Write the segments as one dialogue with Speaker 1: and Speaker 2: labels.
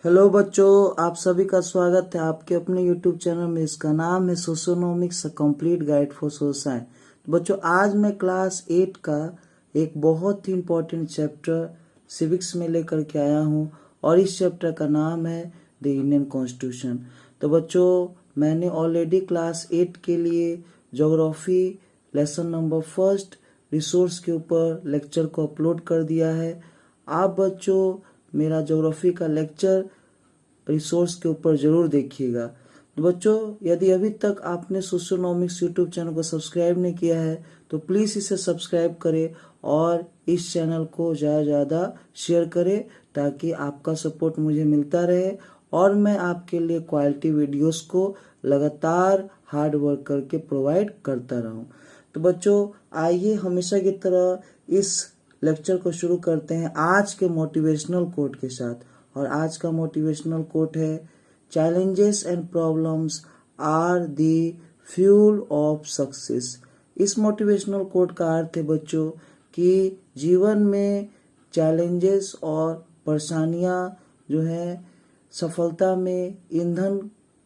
Speaker 1: Hello बच्चों, आप सभी का स्वागत है आपके अपने यूट्यूब चैनल में। इसका नाम है socionomics complete guide for social science. तो बच्चों, आज मैं क्लास 8 का एक बहुत ही इम्पोर्टेंट चैप्टर सिविक्स में लेकर के आया हूँ और इस चैप्टर का नाम है द इंडियन कॉन्स्टिट्यूशन। तो बच्चों, मैंने ऑलरेडी क्लास 8 के लिए ज्योग्राफी लेसन नंबर 1 रिसोर्स के ऊपर लेक्चर को अपलोड कर दिया है। आप बच्चों मेरा ज्योग्राफी का लेक्चर रिसोर्स के ऊपर जरूर देखिएगा। तो बच्चों, यदि अभी तक आपने सोशियोनॉमिक्स यूट्यूब चैनल को सब्सक्राइब नहीं किया है तो प्लीज़ इसे सब्सक्राइब करें और इस चैनल को ज़्यादा ज़्यादा शेयर करें ताकि आपका सपोर्ट मुझे मिलता रहे और मैं आपके लिए क्वालिटी वीडियोस को लगातार हार्ड वर्क करके प्रोवाइड करता रहूं। तो बच्चों, आइए हमेशा की तरह इस लेक्चर को शुरू करते हैं आज के मोटिवेशनल कोट के साथ। और आज का मोटिवेशनल कोट है, challenges and problems are the fuel of success. इस मोटिवेशनल कोट का अर्थ है बच्चों कि जीवन में चैलेंजेस और परेशानियां जो है सफलता में ईंधन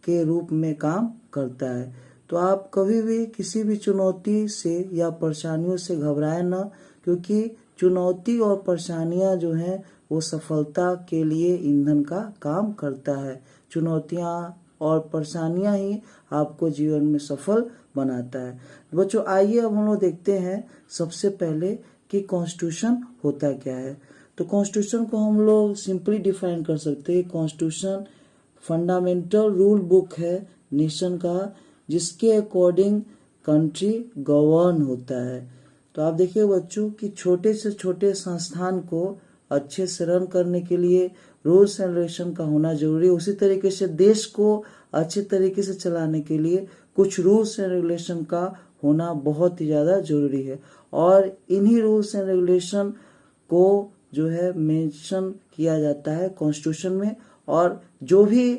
Speaker 1: के रूप में काम करता है। तो आप कभी भी किसी भी चुनौती से या परेशानियों से घबराएं ना, क्योंकि चुनौती और परेशानियां जो हैं वो सफलता के लिए ईंधन का काम करता है। चुनौतियां और परेशानियां ही आपको जीवन में सफल बनाता है। बच्चों, आइए अब हम लोग देखते हैं सबसे पहले कि कॉन्स्टिट्यूशन होता क्या है। तो कॉन्स्टिट्यूशन को हम लोग सिंपली डिफाइन कर सकते हैं। कॉन्स्टिट्यूशन फंडामेंटल रूल बुक है नेशन का, जिसके अकॉर्डिंग कंट्री गवर्न होता है। तो आप देखिए बच्चों कि छोटे से छोटे संस्थान को अच्छे से रन करने के लिए रूल्स एंड रेगुलेशन का होना जरूरी है। उसी तरीके से देश को अच्छे तरीके से चलाने के लिए कुछ रूल्स एंड रेगुलेशन का होना बहुत ही ज़्यादा जरूरी है। और इन्हीं रूल्स एंड रेगुलेशन को जो है मेंशन किया जाता है कॉन्स्टिट्यूशन में। और जो भी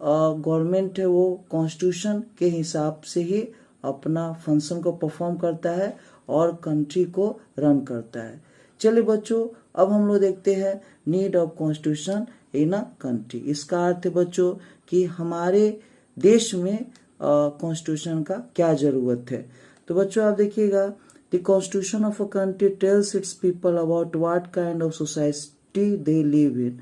Speaker 1: गवर्नमेंट है वो कॉन्स्टिट्यूशन के हिसाब से ही अपना फंक्शन को परफॉर्म करता है और कंट्री को रन करता है। चलिए बच्चों, अब हम लोग देखते हैं need of constitution in a country. इसका अर्थ है बच्चों कि हमारे देश में कॉन्स्टिट्यूशन का क्या जरूरत है। तो बच्चों आप देखिएगा, the constitution of a country tells its people about what kind of society they live in.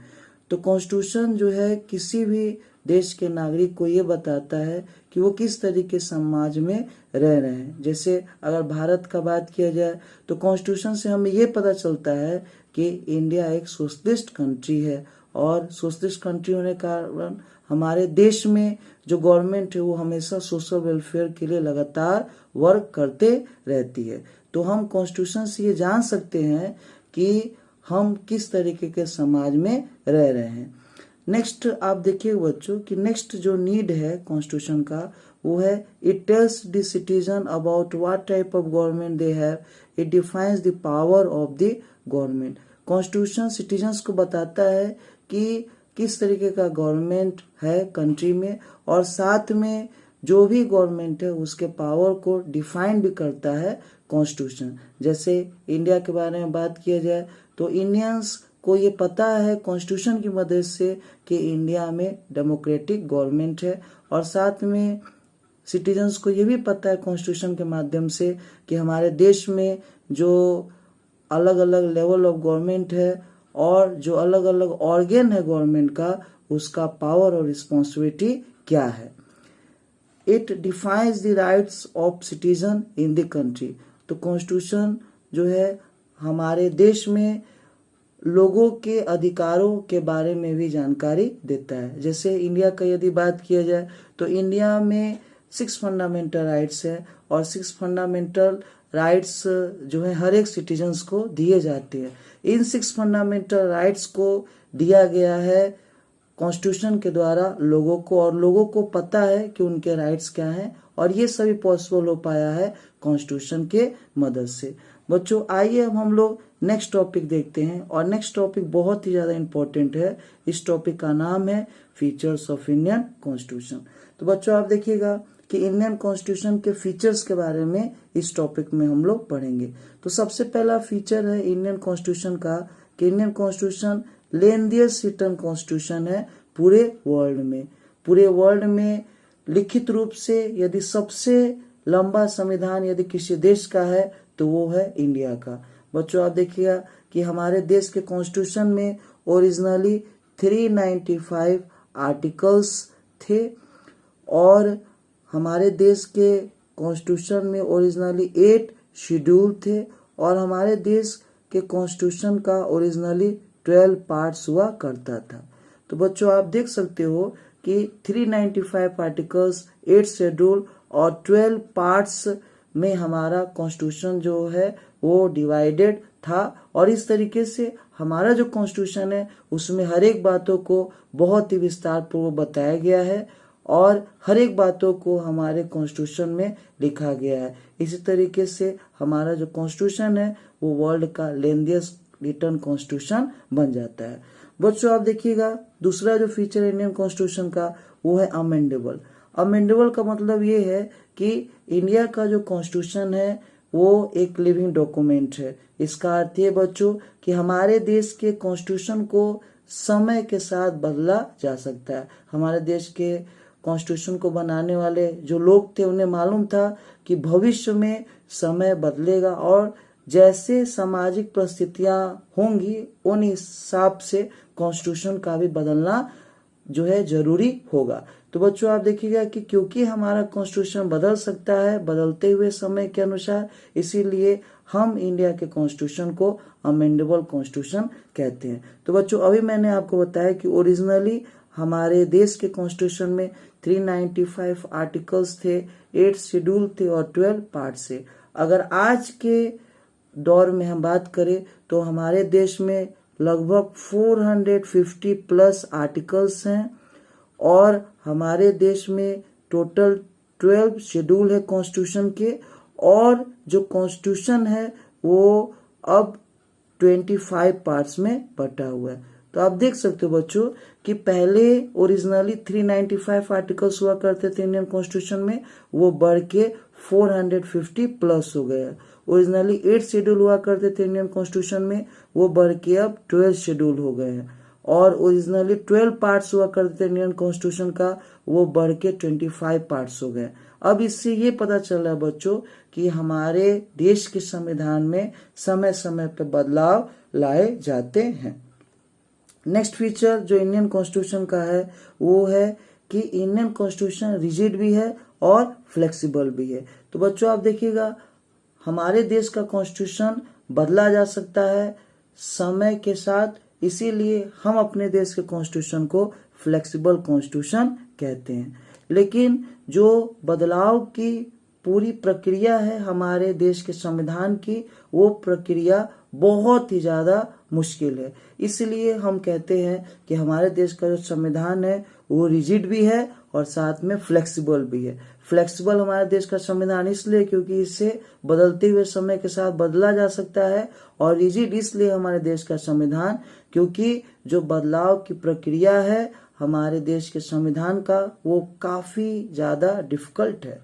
Speaker 1: तो कॉन्स्टिट्यूशन जो है किसी भी देश के नागरिक को ये बताता है कि वो किस तरीके समाज में रह रहे हैं। जैसे अगर भारत का बात किया जाए तो कॉन्स्टिट्यूशन से हमें ये पता चलता है कि इंडिया एक सोशलिस्ट कंट्री है और सोशलिस्ट कंट्री होने के कारण हमारे देश में जो गवर्नमेंट है वो हमेशा सोशल वेलफेयर के लिए लगातार वर्क करते रहती है। तो हम कॉन्स्टिट्यूशन से ये जान सकते हैं कि हम किस तरीके के समाज में रह रहे हैं। नेक्स्ट आप देखिए बच्चों कि नेक्स्ट जो नीड है कॉन्स्टिट्यूशन का वो है, it tells the citizen about what type of government they have, it defines the power of the government. Constitution citizens को बताता है कि किस तरीके का गवर्नमेंट है कंट्री में, और साथ में जो भी गवर्नमेंट है उसके पावर को डिफाइन भी करता है कॉन्स्टिट्यूशन। जैसे इंडिया के बारे में बात किया जाए तो इंडियंस को ये पता है कॉन्स्टिट्यूशन की मदद से कि इंडिया में डेमोक्रेटिक गवर्नमेंट है, और साथ में सिटीजन्स को ये भी पता है कॉन्स्टिट्यूशन के माध्यम से कि हमारे देश में जो अलग अलग लेवल ऑफ गवर्नमेंट है और जो अलग अलग ऑर्गन है गवर्नमेंट का, उसका पावर और रिस्पॉन्सिबिलिटी क्या है। It defines the rights of citizen in the country. तो कॉन्स्टिट्यूशन जो है हमारे देश में लोगों के अधिकारों के बारे में भी जानकारी देता है। जैसे इंडिया का यदि बात किया जाए तो इंडिया में 6 फंडामेंटल राइट्स है और 6 फंडामेंटल राइट्स जो है हर एक सिटीजन्स को दिए जाते हैं। इन 6 फंडामेंटल राइट्स को दिया गया है कॉन्स्टिट्यूशन के द्वारा लोगों को, और लोगों को पता है कि उनके राइट्स क्या हैं, और ये सभी पॉसिबल हो पाया है कॉन्स्टिट्यूशन के मदद से। बच्चों आइए अब हम लोग नेक्स्ट टॉपिक देखते हैं, और नेक्स्ट टॉपिक बहुत ही ज़्यादा इम्पोर्टेंट है। इस टॉपिक का नाम है फीचर्स ऑफ इंडियन कॉन्स्टिट्यूशन। तो बच्चों आप देखिएगा कि इंडियन कॉन्स्टिट्यूशन के फीचर्स के बारे में इस टॉपिक में हम लोग पढ़ेंगे। तो सबसे पहला फीचर है इंडियन कॉन्स्टिट्यूशन का कि इंडियन कॉन्स्टिट्यूशन लेंदियस्ट रिटन कॉन्स्टिट्यूशन है पूरे वर्ल्ड में लिखित रूप से यदि सबसे लंबा संविधान यदि किसी देश का है तो वो है इंडिया का। बच्चों आप देखिएगा कि हमारे देश के कॉन्स्टिट्यूशन में ओरिजिनली 395 आर्टिकल्स थे और हमारे देश के कॉन्स्टिट्यूशन में ओरिजिनली 8 शेड्यूल थे और हमारे देश के कॉन्स्टिट्यूशन का ओरिजिनली 12 पार्ट्स हुआ करता था। तो बच्चों आप देख सकते हो कि 395 आर्टिकल्स, 8 शेड्यूल और 12 पार्ट्स में हमारा कॉन्स्टिट्यूशन जो है वो डिवाइडेड था और इस तरीके से हमारा जो कॉन्स्टिट्यूशन है उसमें हर एक बातों को बहुत ही विस्तार पूर्वक बताया गया है और हर एक बातों को हमारे कॉन्स्टिट्यूशन में लिखा गया है। इसी तरीके से हमारा जो कॉन्स्टिट्यूशन है वो वर्ल्ड का लेंथीएस्ट रिटन कॉन्स्टिट्यूशन बन जाता है। बच्चों आप देखिएगा दूसरा जो फीचर इंडियन कॉन्स्टिट्यूशन का वो है अमेंडेबल। अमेंडेबल का मतलब ये है कि इंडिया का जो कॉन्स्टिट्यूशन है वो एक लिविंग डॉक्यूमेंट है। इसका अर्थ ये बच्चों कि हमारे देश के कॉन्स्टिट्यूशन को समय के साथ बदला जा सकता है। हमारे देश के कॉन्स्टिट्यूशन को बनाने वाले जो लोग थे उन्हें मालूम था कि भविष्य में समय बदलेगा और जैसे सामाजिक परिस्थितियां होंगी उन हिसाब से कॉन्स्टिट्यूशन का भी बदलना जो है जरूरी होगा। तो बच्चों आप देखिएगा कि क्योंकि हमारा कॉन्स्टिट्यूशन बदल सकता है बदलते हुए समय के अनुसार, इसीलिए हम इंडिया के कॉन्स्टिट्यूशन को अमेंडेबल कॉन्स्टिट्यूशन कहते हैं। तो बच्चों अभी मैंने आपको बताया कि ओरिजिनली हमारे देश के कॉन्स्टिट्यूशन में 395 आर्टिकल्स थे, 8 शेड्यूल थे और 12 पार्ट थे। अगर आज के दौर में हम बात करें तो हमारे देश में लगभग 450 प्लस आर्टिकल्स हैं और हमारे देश में टोटल 12 शेड्यूल है कॉन्स्टिट्यूशन के और जो कॉन्स्टिट्यूशन है वो अब 25 पार्ट्स में बटा हुआ है। तो आप देख सकते हो बच्चों कि पहले ओरिजिनली 395 आर्टिकल्स हुआ करते थे इंडियन कॉन्स्टिट्यूशन में, वो बढ़ के 450 प्लस हो गया। ओरिजिनली 8 शेड्यूल हुआ करते थे इंडियन कॉन्स्टिट्यूशन में, वो बढ़ के अब 12 शेड्यूल हो गए हैं और ओरिजिनली 12 पार्ट्स हुआ करते थे इंडियन कॉन्स्टिट्यूशन का, वो बढ़ के 25 पार्ट्स हो गए। अब इससे ये पता चल रहा है बच्चों कि हमारे देश के संविधान में समय समय पर बदलाव लाए जाते हैं। नेक्स्ट फीचर जो इंडियन कॉन्स्टिट्यूशन का है वो है कि इंडियन कॉन्स्टिट्यूशन रिजिड भी है और फ्लेक्सिबल भी है। तो बच्चों आप देखिएगा हमारे देश का कॉन्स्टिट्यूशन बदला जा सकता है समय के साथ, इसीलिए हम अपने देश के कॉन्स्टिट्यूशन को फ्लेक्सिबल कॉन्स्टिट्यूशन कहते हैं। लेकिन जो बदलाव की पूरी प्रक्रिया है हमारे देश के संविधान की, वो प्रक्रिया बहुत ही ज्यादा मुश्किल है। इसलिए हम कहते हैं कि हमारे देश का जो संविधान है वो रिजिड भी है और साथ में फ्लेक्सिबल भी है। फ्लेक्सिबल हमारे देश का संविधान इसलिए क्योंकि इससे बदलते हुए समय के साथ बदला जा सकता है और रिजिड इसलिए हमारे देश का संविधान क्योंकि जो बदलाव की प्रक्रिया है हमारे देश के संविधान का वो काफी ज्यादा डिफिकल्ट है।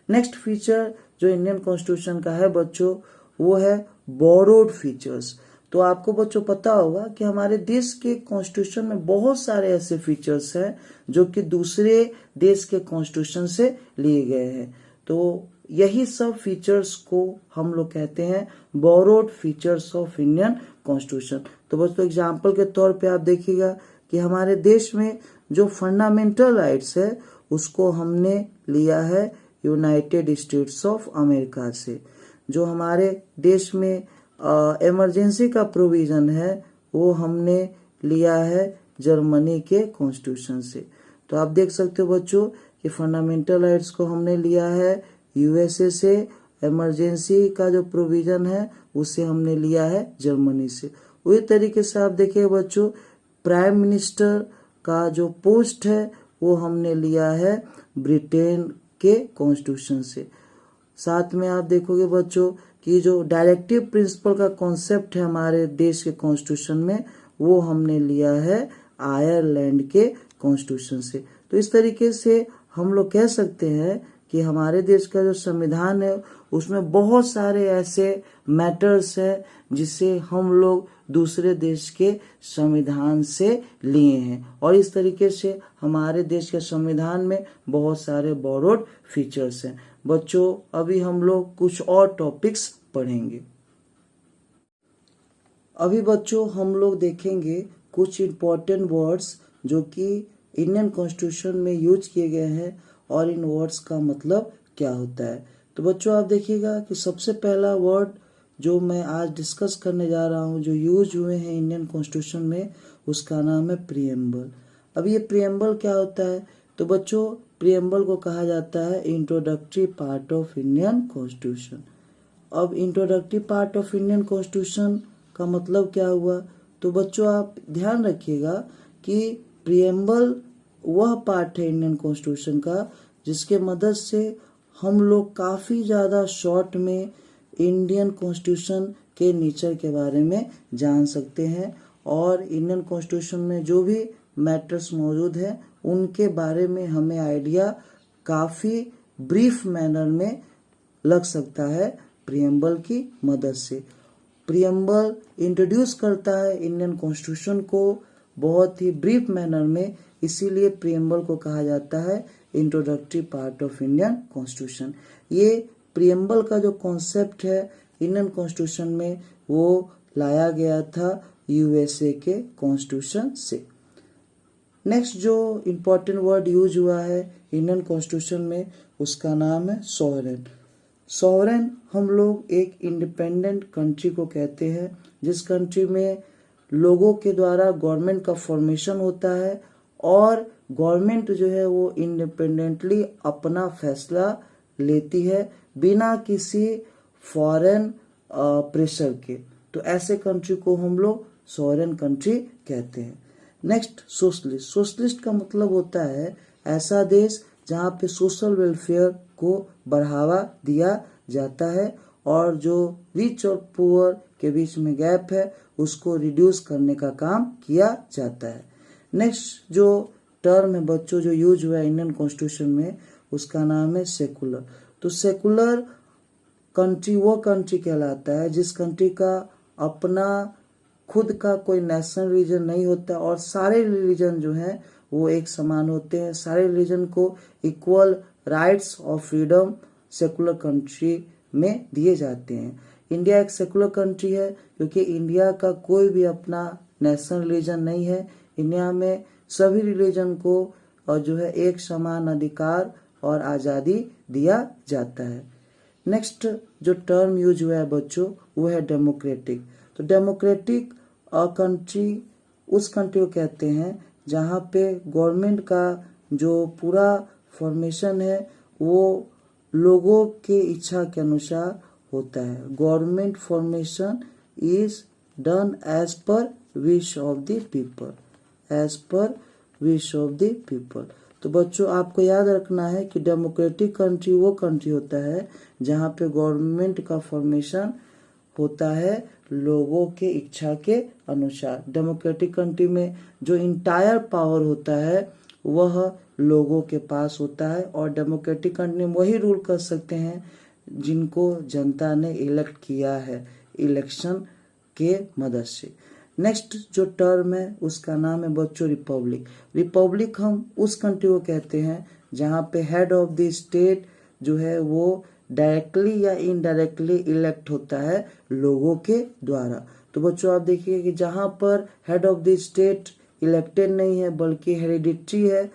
Speaker 1: नेक्स्ट फीचर जो इंडियन कॉन्स्टिट्यूशन का है बच्चों वो है बोरोड फीचर्स। तो आपको बच्चों पता होगा कि हमारे देश के कॉन्स्टिट्यूशन में बहुत सारे ऐसे फीचर्स हैं जो कि दूसरे देश के कॉन्स्टिट्यूशन से लिए गए हैं। तो यही सब फीचर्स को हम लोग कहते हैं borrowed features of Indian constitution. तो बच्चों एग्जाम्पल के तौर पे आप देखिएगा कि हमारे देश में जो फंडामेंटल राइट्स है उसको हमने लिया है यूनाइटेड स्टेट्स ऑफ अमेरिका से। जो हमारे देश में इमरजेंसी का प्रोविजन है वो हमने लिया है जर्मनी के कॉन्स्टिट्यूशन से। तो आप देख सकते हो बच्चों कि फंडामेंटल राइट्स को हमने लिया है यूएसए से, इमरजेंसी का जो प्रोविजन है उसे हमने लिया है जर्मनी से। उसी तरीके से आप देखिए बच्चों प्राइम मिनिस्टर का जो पोस्ट है वो हमने लिया है ब्रिटेन के कॉन्स्टिट्यूशन से। साथ में आप देखोगे बच्चों कि जो डायरेक्टिव प्रिंसिपल का कॉन्सेप्ट है हमारे देश के कॉन्स्टिट्यूशन में वो हमने लिया है आयरलैंड के कॉन्स्टिट्यूशन से। तो इस तरीके से हम लोग कह सकते हैं कि हमारे देश का जो संविधान है उसमें बहुत सारे ऐसे मैटर्स है जिसे हम लोग दूसरे देश के संविधान से लिए हैं, और इस तरीके से हमारे देश के संविधान में बहुत सारे बोरोड फीचर्स हैं। बच्चों अभी हम लोग कुछ और टॉपिक्स पढ़ेंगे। अभी बच्चों हम लोग देखेंगे कुछ इम्पोर्टेंट वर्ड्स जो कि इंडियन कॉन्स्टिट्यूशन में यूज किए गए हैं और इन वर्ड्स का मतलब क्या होता है। तो बच्चों आप देखिएगा कि सबसे पहला वर्ड जो मैं आज डिस्कस करने जा रहा हूँ जो यूज हुए हैं इंडियन कॉन्स्टिट्यूशन में, उसका नाम है प्रीएम्बल। अब ये प्रीएम्बल क्या होता है? तो बच्चों प्रीएम्बल को कहा जाता है introductory part of Indian constitution. अब introductory part of Indian constitution का मतलब क्या हुआ? तो बच्चों आप ध्यान रखिएगा कि प्रीएम्बल वह पार्ट है इंडियन कॉन्स्टिट्यूशन का जिसके मदद से हम लोग काफ़ी ज़्यादा शॉर्ट में इंडियन कॉन्स्टिट्यूशन के नेचर के बारे में जान सकते हैं, और इंडियन कॉन्स्टिट्यूशन में जो भी मैटर्स मौजूद हैं उनके बारे में हमें आइडिया काफ़ी ब्रीफ मैनर में लग सकता है प्रीएम्बल की मदद से। प्रीएम्बल इंट्रोड्यूस करता है इंडियन कॉन्स्टिट्यूशन को बहुत ही ब्रीफ मैनर में, इसीलिए प्रीएम्बल को कहा जाता है introductory part of Indian constitution. ये प्रीएम्बल का जो कॉन्सेप्ट है इंडियन कॉन्स्टिट्यूशन में वो लाया गया था यूएसए के कॉन्स्टिट्यूशन से। नेक्स्ट जो इम्पोर्टेंट वर्ड यूज हुआ है इंडियन कॉन्स्टिट्यूशन में उसका नाम है सॉवरेन। सॉवरेन हम लोग एक इंडिपेंडेंट कंट्री को कहते हैं जिस कंट्री में लोगों के द्वारा गवर्नमेंट का फॉर्मेशन होता है और गवर्नमेंट जो है वो इंडिपेंडेंटली अपना फैसला लेती है बिना किसी फॉरेन प्रेशर के। तो ऐसे कंट्री को हम लोग सॉवरेन कंट्री कहते हैं। Next socialist. सोशलिस्ट का मतलब होता है ऐसा देश जहाँ पे सोशल वेलफेयर को बढ़ावा दिया जाता है और जो रिच और पुअर के बीच में गैप है उसको रिड्यूस करने का काम किया जाता है। नेक्स्ट जो टर्म है बच्चों जो यूज हुआ है इंडियन कॉन्स्टिट्यूशन में उसका नाम है सेकुलर। तो सेकुलर कंट्री वो कंट्री कहलाता है जिस कंट्री का अपना खुद का कोई नेशनल रिलीजन नहीं होता और सारे रिलीजन जो हैं वो एक समान होते हैं, सारे रिलीजन को इक्वल राइट्स और फ्रीडम सेकुलर कंट्री में दिए जाते हैं। इंडिया एक सेकुलर कंट्री है क्योंकि इंडिया का कोई भी अपना नेशनल रिलीजन नहीं है। इंडिया में सभी रिलीजन को और जो है एक समान अधिकार और आज़ादी दिया जाता है। नेक्स्ट जो टर्म यूज हुआ है बच्चों वो है डेमोक्रेटिक। तो डेमोक्रेटिक कंट्री उस कंट्री को कहते हैं जहाँ पे गवर्नमेंट का जो पूरा फॉर्मेशन है वो लोगों के इच्छा के अनुसार होता है। Government formation is done as per wish of the people, as per wish of the people. तो बच्चों आपको याद रखना है कि डेमोक्रेटिक कंट्री वो कंट्री होता है जहाँ पे गवर्नमेंट का फॉर्मेशन होता है लोगों के इच्छा के अनुसार। डेमोक्रेटिक कंट्री में जो इंटायर पावर होता है वह लोगों के पास होता है और डेमोक्रेटिक कंट्री में वही रूल कर सकते हैं जिनको जनता ने इलेक्ट किया है इलेक्शन के मदद से। नेक्स्ट जो टर्म है उसका नाम है बच्चों रिपब्लिक। रिपब्लिक हम उस कंट्री को कहते हैं जहाँ पे हेड ऑफ द स्टेट जो है वो डायरेक्टली या इनडायरेक्टली इलेक्ट होता है लोगों के द्वारा। तो बच्चों आप देखिए कि जहाँ पर head of the state elected नहीं है बल्कि हेरिडिटरी है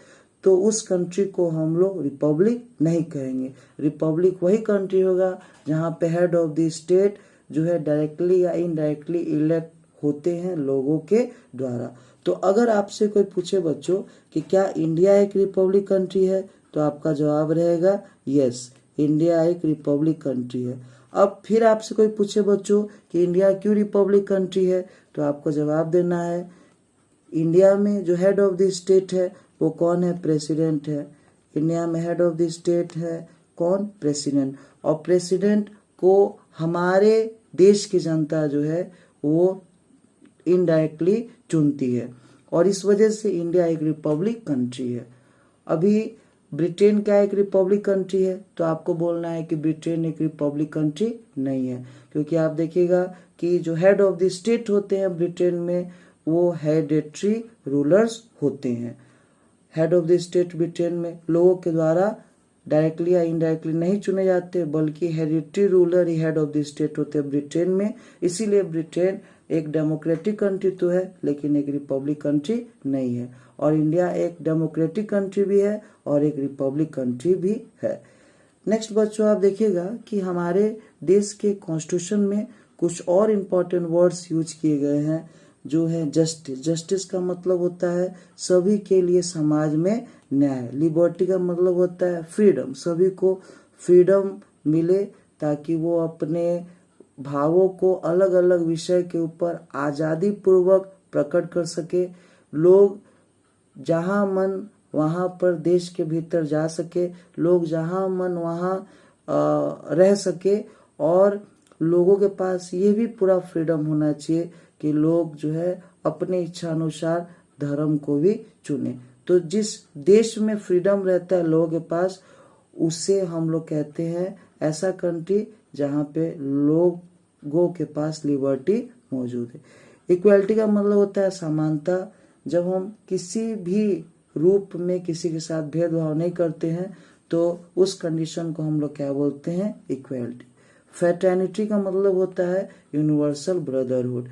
Speaker 1: तो उस कंट्री को हम लोग रिपब्लिक नहीं कहेंगे। रिपब्लिक वही कंट्री होगा जहाँ पे हेड ऑफ द स्टेट जो है डायरेक्टली या इनडायरेक्टली इलेक्ट होते हैं लोगों के द्वारा। तो अगर आपसे कोई पूछे बच्चों कि क्या इंडिया एक रिपब्लिक कंट्री है तो आपका जवाब रहेगा यस, इंडिया एक रिपब्लिक कंट्री है। अब फिर आपसे कोई पूछे बच्चों कि इंडिया क्यों रिपब्लिक कंट्री है तो आपको जवाब देना है इंडिया में जो हेड ऑफ द स्टेट है वो कौन है? प्रेसिडेंट है। इंडिया में हेड ऑफ द स्टेट है कौन? प्रेसिडेंट। और प्रेसिडेंट को हमारे देश की जनता जो है वो इनडायरेक्टली चुनती है और इस वजह से इंडिया एक रिपब्लिक कंट्री है। अभी ब्रिटेन क्या एक रिपब्लिक कंट्री है? तो आपको बोलना है कि ब्रिटेन एक रिपब्लिक कंट्री नहीं है, क्योंकि आप देखिएगा कि जो हेड ऑफ द स्टेट होते हैं ब्रिटेन में वो हेरिडेटरी रूलर्स होते हैं। Head of the state Britain में लोगों के द्वारा डायरेक्टली या इनडायरेक्टली नहीं चुने जाते, बल्कि hereditary ruler he head of the state होते हैं ब्रिटेन में। इसीलिए ब्रिटेन एक डेमोक्रेटिक कंट्री तो है, लेकिन एक रिपब्लिक कंट्री नहीं है। और इंडिया एक डेमोक्रेटिक कंट्री भी है और एक रिपब्लिक कंट्री भी है। नेक्स्ट बच्चों, आप देखिएगा कि हमारे देश के कॉन्स्टिट्यूशन में कुछ और इम्पोर्टेंट वर्ड्स यूज किए गए हैं, जो है जस्टिस। जस्टिस का मतलब होता है सभी के लिए समाज में न्याय। लिबर्टी का मतलब होता है फ्रीडम, सभी को फ्रीडम मिले ताकि वो अपने भावों को अलग अलग विषय के ऊपर आज़ादी पूर्वक प्रकट कर सके। लोग जहाँ मन वहाँ पर देश के भीतर जा सके, लोग जहाँ मन वहाँ रह सके, और लोगों के पास ये भी पूरा फ्रीडम होना चाहिए कि लोग जो है अपने इच्छा अनुसार धर्म को भी चुने। तो जिस देश में फ्रीडम रहता है लोगों के पास, उसे हम लोग कहते हैं ऐसा कंट्री जहाँ पे लोगों के पास लिबर्टी मौजूद है। इक्वालिटी का मतलब होता है समानता। जब हम किसी भी रूप में किसी के साथ भेदभाव नहीं करते हैं तो उस कंडीशन को हम लोग क्या बोलते हैं? इक्वालिटी। फ्रेटर्निटी का मतलब होता है यूनिवर्सल ब्रदरहुड।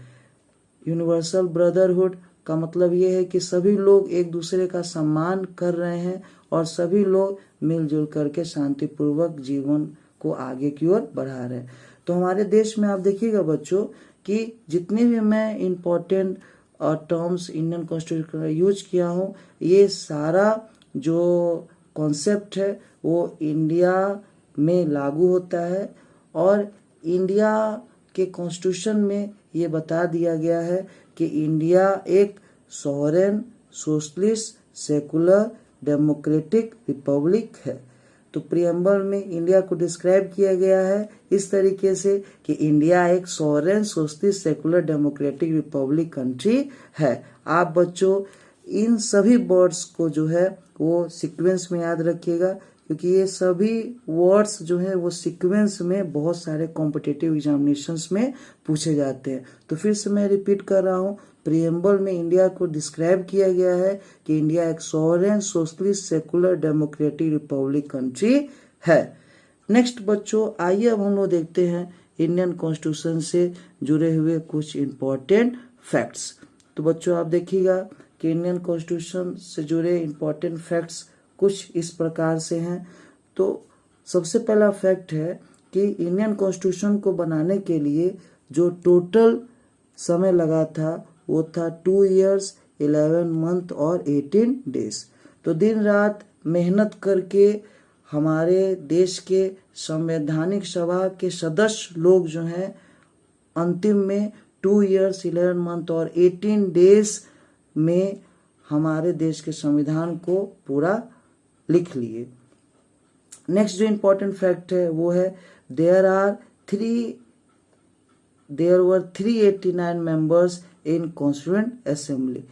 Speaker 1: यूनिवर्सल ब्रदरहुड का मतलब ये है कि सभी लोग एक दूसरे का सम्मान कर रहे हैं और सभी लोग मिलजुल करके शांतिपूर्वक जीवन को आगे की ओर बढ़ा रहे हैं। तो हमारे देश में आप देखिएगा बच्चों कि जितने भी मैं इम्पोर्टेंट टर्म्स इंडियन कॉन्स्टिट्यूशन का यूज किया हूँ, ये सारा जो कॉन्सेप्ट है वो इंडिया में लागू होता है। और इंडिया के कॉन्स्टिट्यूशन में ये बता दिया गया है कि इंडिया एक sovereign socialist secular democratic Republic है। तो प्रियम्बल में इंडिया को डिस्क्राइब किया गया है इस तरीके से कि इंडिया एक sovereign socialist secular democratic Republic country है। आप बच्चों इन सभी वर्ड्स को जो है वो सीक्वेंस में याद रखिएगा, क्योंकि ये सभी वर्ड्स जो है वो सीक्वेंस में बहुत सारे कॉम्पिटिटिव एग्जामिनेशंस में पूछे जाते हैं। तो फिर से मैं रिपीट कर रहा हूँ, प्रियम्बल में इंडिया को डिस्क्राइब किया गया है कि इंडिया एक sovereign socialist secular democratic Republic country है। नेक्स्ट बच्चों, आइए अब हम लोग देखते हैं इंडियन कॉन्स्टिट्यूशन से जुड़े हुए कुछ इम्पोर्टेंट फैक्ट्स। तो बच्चों आप देखिएगा कि इंडियन कॉन्स्टिट्यूशन से जुड़े इम्पोर्टेंट फैक्ट्स कुछ इस प्रकार से हैं। तो सबसे पहला फैक्ट है कि इंडियन कॉन्स्टिट्यूशन को बनाने के लिए जो टोटल समय लगा था वो था 2 years 11 month और 18 days। तो दिन रात मेहनत करके हमारे देश के संवैधानिक सभा के सदस्य लोग जो हैं अंतिम में 2 years 11 month और 18 days में हमारे देश के संविधान को पूरा लिख लिए। नेक्स्ट जो इम्पोर्टेंट फैक्ट है वो है there were 389 members in constituent assembly.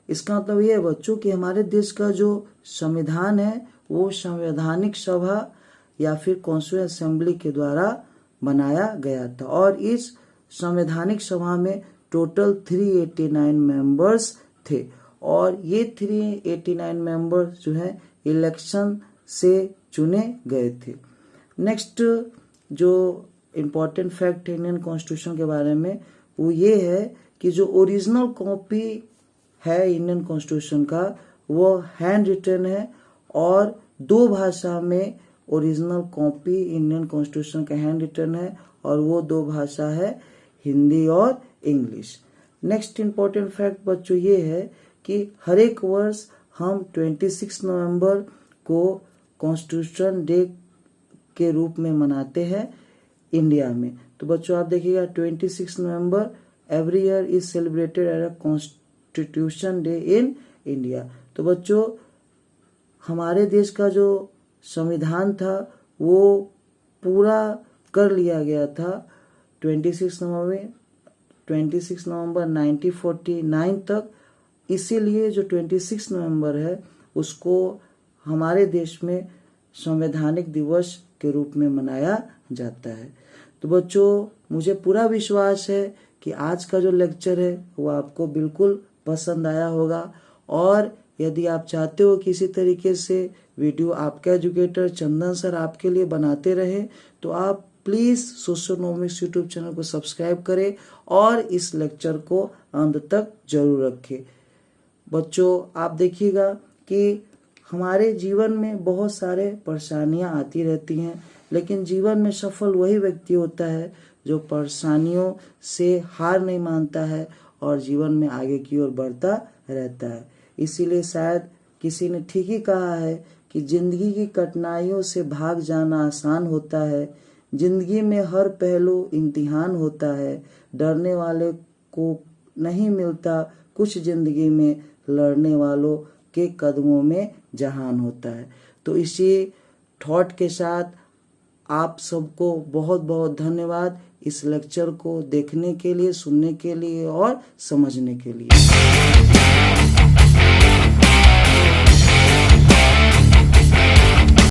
Speaker 1: इसका मतलब ये है बच्चों कि हमारे देश का जो संविधान है वो संवैधानिक सभा या फिर कॉन्स्टिट्यूएंट असेंबली के द्वारा बनाया गया था, और इस संवैधानिक सभा में टोटल 389 मेंबर्स थे। और ये 389 मेंबर्स जो है इलेक्शन से चुने गए थे। नेक्स्ट जो इम्पोर्टेंट फैक्ट है इंडियन कॉन्स्टिट्यूशन के बारे में वो ये है कि जो ओरिजिनल कॉपी है इंडियन कॉन्स्टिट्यूशन का वो हैंड रिटन है, और 2 भाषा में ओरिजिनल कॉपी इंडियन कॉन्स्टिट्यूशन का हैंड रिटन है, और वो 2 भाषा है हिंदी और इंग्लिश। नेक्स्ट इम्पोर्टेंट फैक्ट बच्चों ये है कि हर एक वर्ष हम 26 नवंबर को कॉन्स्टिट्यूशन डे के रूप में मनाते हैं इंडिया में। तो बच्चों आप देखिएगा 26 November every year is celebrated as a constitution day in India. तो बच्चों हमारे देश का जो संविधान था वो पूरा कर लिया गया था 26 नवंबर 1949 तक। इसीलिए जो 26 नवंबर है उसको हमारे देश में संवैधानिक दिवस के रूप में मनाया जाता है। तो बच्चों, मुझे पूरा विश्वास है कि आज का जो लेक्चर है वो आपको बिल्कुल पसंद आया होगा। और यदि आप चाहते हो कि इसी तरीके से वीडियो आपका एजुकेटर चंदन सर आपके लिए बनाते रहे, तो आप प्लीज़ सोशियोनॉमिक्स यूट्यूब चैनल को सब्सक्राइब करें और इस लेक्चर को अंत तक जरूर रखें। बच्चों, आप देखिएगा कि हमारे जीवन में बहुत सारे परेशानियां आती रहती हैं, लेकिन जीवन में सफल वही व्यक्ति होता है जो परेशानियों से हार नहीं मानता है और जीवन में आगे की ओर बढ़ता रहता है। इसीलिए शायद किसी ने ठीक ही कहा है कि जिंदगी की कठिनाइयों से भाग जाना आसान होता है, जिंदगी में हर पहलू इम्तिहान होता है, डरने वाले को नहीं मिलता कुछ, जिंदगी में लड़ने वालों के कदमों में जहान होता है। तो इसी थॉट के साथ आप सबको बहुत बहुत धन्यवाद इस लेक्चर को देखने के लिए, सुनने के लिए और समझने के लिए।